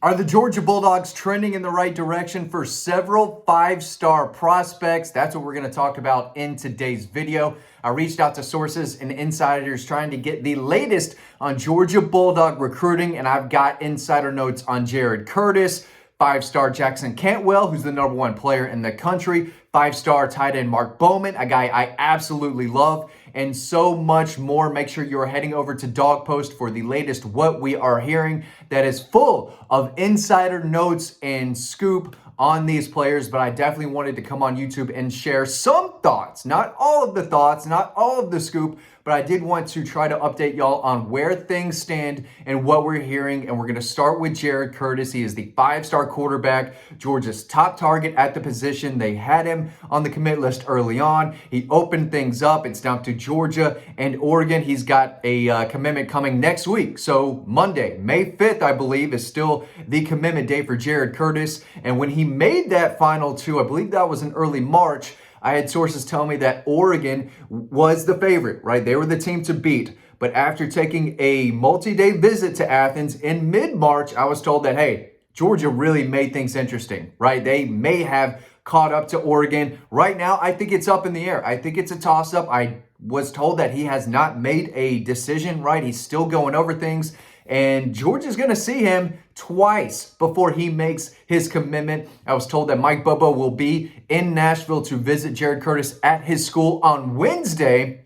Are the Georgia Bulldogs trending in the right direction for several five-star prospects? That's what we're going to talk about in today's video. I reached out to sources and insiders trying to get the latest on Georgia Bulldog recruiting, and I've got insider notes on Jared Curtis, five-star Jackson Cantwell, who's the #1 player in the country, five-star tight end Mark Bowman, a guy I absolutely love, and so much more. Make sure you're heading over to Dog Post for the latest What We Are Hearing that is full of insider notes and scoop on these players. But I definitely wanted to come on YouTube and share some thoughts, not all of the thoughts, not all of the scoop, but I did want to try to update y'all on where things stand and what we're hearing. And we're going to start with Jared Curtis. He is the five-star quarterback, Georgia's top target at the position. They had him on the commit list early on. He opened things up. It's down to Georgia and Oregon. He's got a commitment coming next week. So Monday, May 5th, I believe, is still the commitment day for Jared Curtis. And when he made that final two, I believe that was in early March, I had sources tell me that Oregon was the favorite, right? They were the team to beat. But after taking a multi-day visit to Athens in mid-March, I was told that, hey, Georgia really made things interesting, right? They may have caught up to Oregon. Right now, I think it's up in the air. I think it's a toss-up. I was told that he has not made a decision, right? He's still going over things. And Georgia's going to see him twice before he makes his commitment. I was told that Mike Bobo will be in Nashville to visit Jared Curtis at his school on Wednesday,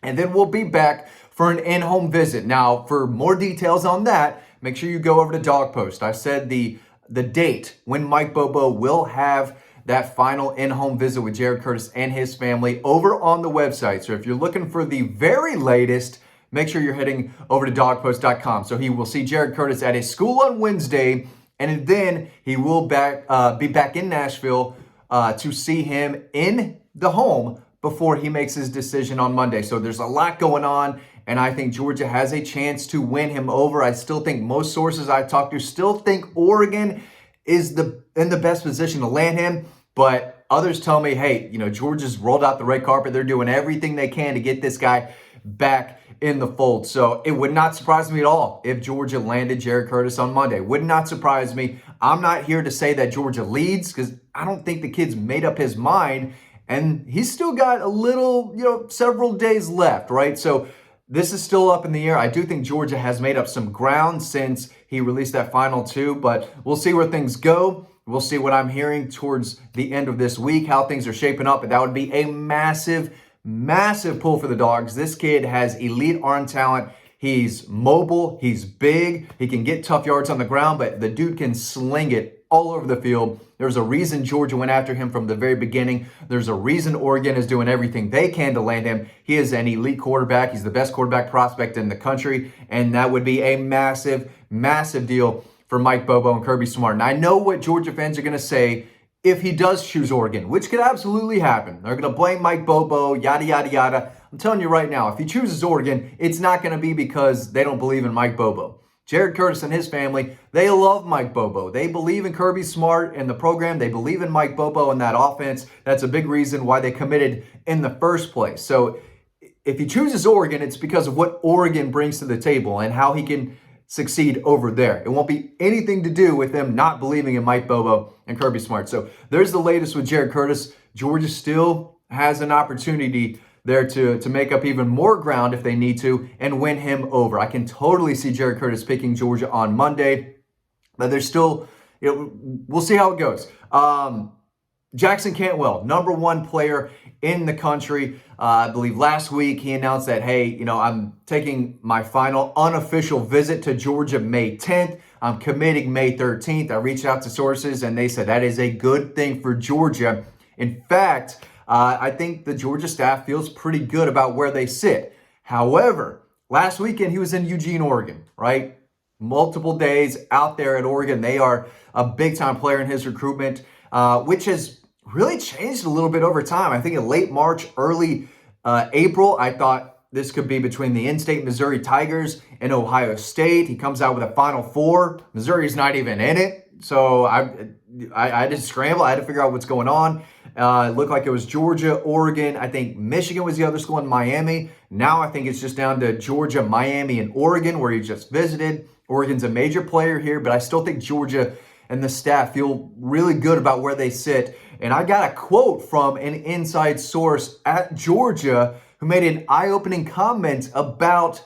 and then we'll be back for an in-home visit. Now, for more details on that, make sure you go over to Dog Post. I said the date when Mike Bobo will have that final in-home visit with Jared Curtis and his family over on the website. So if you're looking for the very latest, make sure you're heading over to dogpost.com. So he will see Jared Curtis at his school on Wednesday, and then he will be back in Nashville to see him in the home before he makes his decision on Monday. So there's a lot going on, and I think Georgia has a chance to win him over. I still think most sources I talked to still think Oregon is in the best position to land him, but others tell me, hey, Georgia's rolled out the red carpet. They're doing everything they can to get this guy back in the fold. So it would not surprise me at all if Georgia landed Jared Curtis on Monday. Would not surprise me. I'm not here to say that Georgia leads because I don't think the kid's made up his mind, and he's still got a little, several days left, right? So this is still up in the air. I do think Georgia has made up some ground since he released that final two, but we'll see where things go. We'll see what I'm hearing towards the end of this week, how things are shaping up, but that would be a massive pull for the Dogs. This kid has elite arm talent. He's mobile. He's big. He can get tough yards on the ground, but the dude can sling it all over the field. There's a reason Georgia went after him from the very beginning. There's a reason Oregon is doing everything they can to land him. He is an elite quarterback. He's the best quarterback prospect in the country, and that would be a massive deal for Mike Bobo and Kirby Smart. And I know what Georgia fans are going to say if he does choose Oregon, which could absolutely happen. They're going to blame Mike Bobo, yada, yada, yada. I'm telling you right now, if he chooses Oregon, it's not going to be because they don't believe in Mike Bobo. Jared Curtis and his family, they love Mike Bobo. They believe in Kirby Smart and the program. They believe in Mike Bobo and that offense. That's a big reason why they committed in the first place. So if he chooses Oregon, it's because of what Oregon brings to the table and how he can succeed over there. It won't be anything to do with them not believing in Mike Bobo and Kirby Smart. So there's the latest with Jared Curtis. Georgia still has an opportunity there to make up even more ground if they need to and win him over. I can totally see Jared Curtis picking Georgia on Monday, but there's still, we'll see how it goes. Jackson Cantwell, #1 player in the country. I believe last week he announced that, hey, I'm taking my final unofficial visit to Georgia May 10th. I'm committing May 13th. I reached out to sources and they said that is a good thing for Georgia. In fact, I think the Georgia staff feels pretty good about where they sit. However, last weekend he was in Eugene, Oregon, right? Multiple days out there at Oregon. They are a big-time player in his recruitment, which has really changed a little bit over time. I think in late March, early April, I thought this could be between the in-state Missouri Tigers and Ohio State. He comes out with a Final Four. Missouri's not even in it. So I had to scramble. I had to figure out what's going on. It looked like it was Georgia, Oregon. I think Michigan was the other school in Miami. Now I think it's just down to Georgia, Miami, and Oregon, where he just visited. Oregon's a major player here, but I still think Georgia and the staff feel really good about where they sit. And I got a quote from an inside source at Georgia who made an eye-opening comment about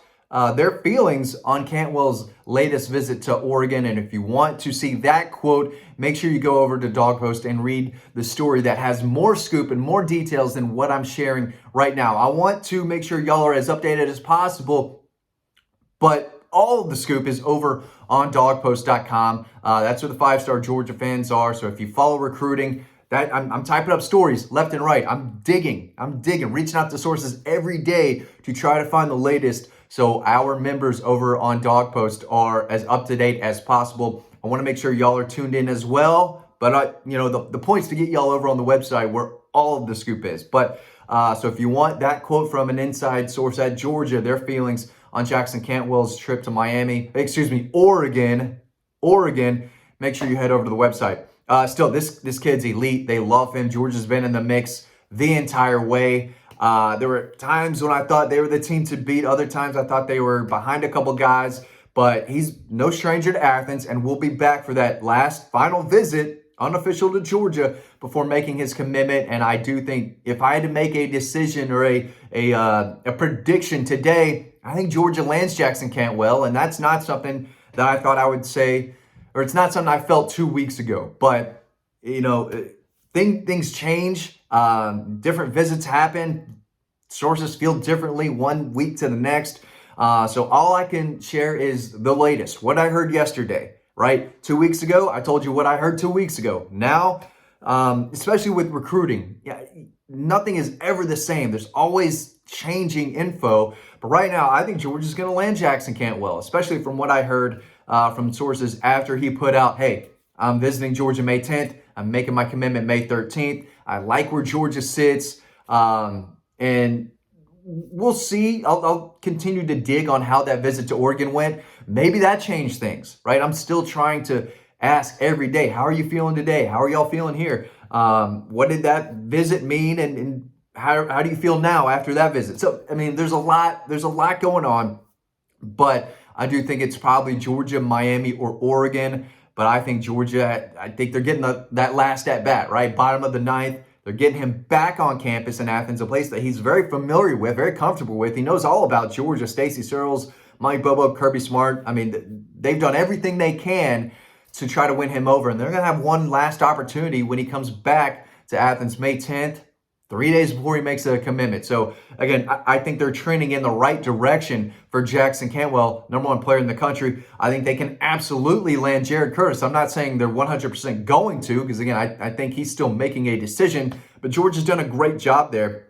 their feelings on Cantwell's latest visit to Oregon. And if you want to see that quote, make sure you go over to Dog Post and read the story that has more scoop and more details than what I'm sharing right now. I want to make sure y'all are as updated as possible, but all of the scoop is over on dogpost.com. That's where the 5-star Georgia fans are. So if you follow recruiting, that I'm typing up stories left and right. I'm digging, reaching out to sources every day to try to find the latest. So our members over on Dog Post are as up to date as possible. I want to make sure y'all are tuned in as well. But the point's to get y'all over on the website where all of the scoop is. But so if you want that quote from an inside source at Georgia, their feelings on Jackson Cantwell's trip to Oregon, make sure you head over to the website. Still, this kid's elite. They love him. Georgia's been in the mix the entire way. There were times when I thought they were the team to beat. Other times I thought they were behind a couple guys. But he's no stranger to Athens, and we'll be back for that last final visit, unofficial, to Georgia before making his commitment. And I do think if I had to make a decision or a prediction today, I think Georgia lands Jackson Cantwell, and that's not something that I thought I would say, or it's not something I felt 2 weeks ago. But, things change. Different visits happen. Sources feel differently 1 week to the next. So all I can share is the latest, what I heard yesterday, right? 2 weeks ago, I told you what I heard 2 weeks ago. Now, especially with recruiting, nothing is ever the same. There's always changing info. But right now, I think Georgia's going to land Jackson Cantwell, especially from what I heard from sources after he put out, hey, I'm visiting Georgia May 10th. I'm making my commitment May 13th. I like where Georgia sits. And we'll see. I'll continue to dig on how that visit to Oregon went. Maybe that changed things, right? I'm still trying to ask every day, how are you feeling today? How are y'all feeling here? What did that visit mean? And how do you feel now after that visit? So, there's a lot going on, but I do think it's probably Georgia, Miami, or Oregon. But I think Georgia, I think they're getting that last at bat, right? Bottom of the ninth. They're getting him back on campus in Athens, a place that he's very familiar with, very comfortable with. He knows all about Georgia. Stacey Searles, Mike Bobo, Kirby Smart. They've done everything they can to try to win him over. And they're going to have one last opportunity when he comes back to Athens May 10th, 3 days before he makes a commitment. So, again, I think they're trending in the right direction for Jackson Cantwell, number one player in the country. I think they can absolutely land Jared Curtis. I'm not saying they're 100% going to, because, again, I think he's still making a decision. But Georgia's done a great job there.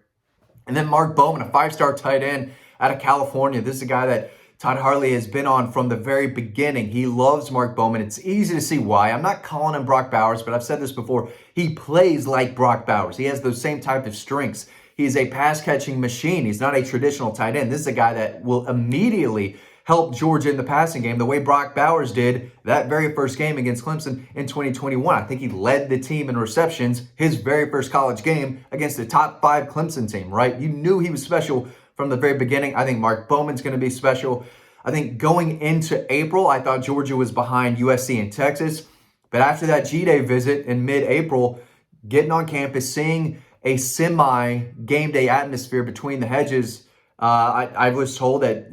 And then Mark Bowman, a 5-star tight end out of California. This is a guy that Todd Hartley has been on from the very beginning. He loves Mark Bowman. It's easy to see why. I'm not calling him Brock Bowers, but I've said this before. He plays like Brock Bowers. He has those same type of strengths. He's a pass-catching machine. He's not a traditional tight end. This is a guy that will immediately help Georgia in the passing game the way Brock Bowers did that very first game against Clemson in 2021. I think he led the team in receptions his very first college game against the top 5 Clemson team, right? You knew he was special from the very beginning. I think Mark Bowman's going to be special. I think going into April, I thought Georgia was behind USC and Texas. But after that G-Day visit in mid-April, getting on campus, seeing a semi-game day atmosphere between the hedges, I was told that,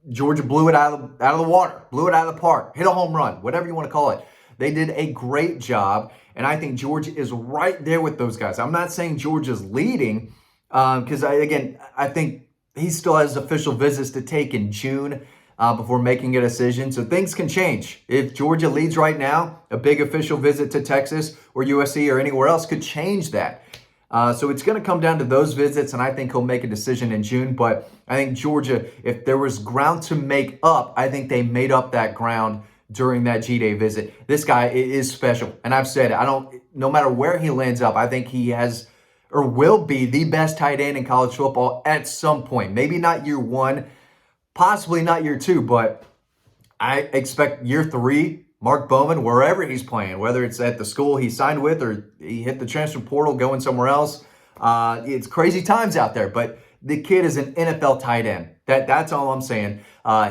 Georgia blew it out of the water, blew it out of the park, hit a home run, whatever you want to call it. They did a great job, and I think Georgia is right there with those guys. I'm not saying Georgia's leading, because I think he still has official visits to take in June before making a decision. So things can change. If Georgia leads right now, a big official visit to Texas or USC or anywhere else could change that. So it's going to come down to those visits, and I think he'll make a decision in June. But I think Georgia, if there was ground to make up, I think they made up that ground during that G-Day visit. This guy is special. And I've said, no matter where he lands up, I think he has or will be the best tight end in college football at some point. Maybe not year 1, possibly not year 2, but I expect year 3, Mark Bowman, wherever he's playing, whether it's at the school he signed with or he hit the transfer portal going somewhere else. It's crazy times out there, but The kid is an NFL tight end. That's all I'm saying.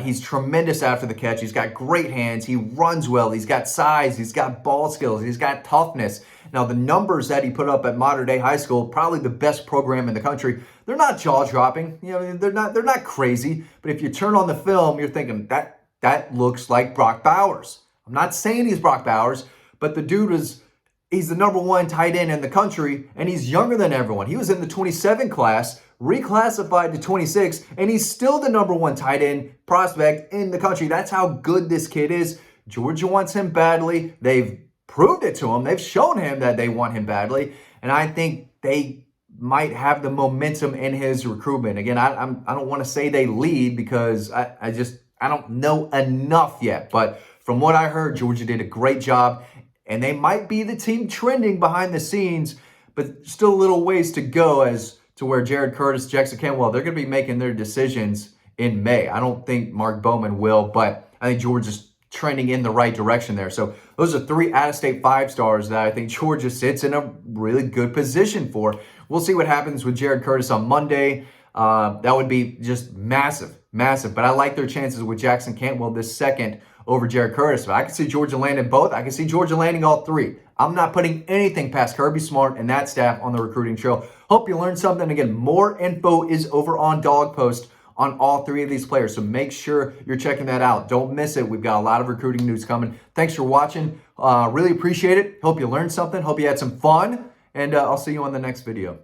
He's tremendous after the catch. He's got great hands. He runs well. He's got size. He's got ball skills. He's got toughness. Now, the numbers that he put up at Mater Dei High School, probably the best program in the country, they're not jaw-dropping. You know, they're not crazy. But if you turn on the film, you're thinking, that looks like Brock Bowers. I'm not saying he's Brock Bowers, but the dude he's the number one tight end in the country, and he's younger than everyone. He was in the 27 class, reclassified to 26, and he's still the number one tight end prospect in the country. That's how good this kid is. Georgia wants him badly. They've proved it to him. They've shown him that they want him badly, and I think they might have the momentum in his recruitment. Again, I don't want to say they lead because I don't know enough yet, but from what I heard, Georgia did a great job, and they might be the team trending behind the scenes, but still a little ways to go as to where Jared Curtis, Jackson Cantwell, they're going to be making their decisions in May. I don't think Mark Bowman will, but I think Georgia's trending in the right direction there. So those are 3 out-of-state 5-stars that I think Georgia sits in a really good position for. We'll see what happens with Jared Curtis on Monday. That would be just massive. But I like their chances with Jackson Cantwell this second over Jared Curtis. But I can see Georgia landing both. I can see Georgia landing all 3. I'm not putting anything past Kirby Smart and that staff on the recruiting trail. Hope you learned something. Again, more info is over on Dog Post on all 3 of these players. So make sure you're checking that out. Don't miss it. We've got a lot of recruiting news coming. Thanks for watching. Really appreciate it. Hope you learned something. Hope you had some fun. And I'll see you on the next video.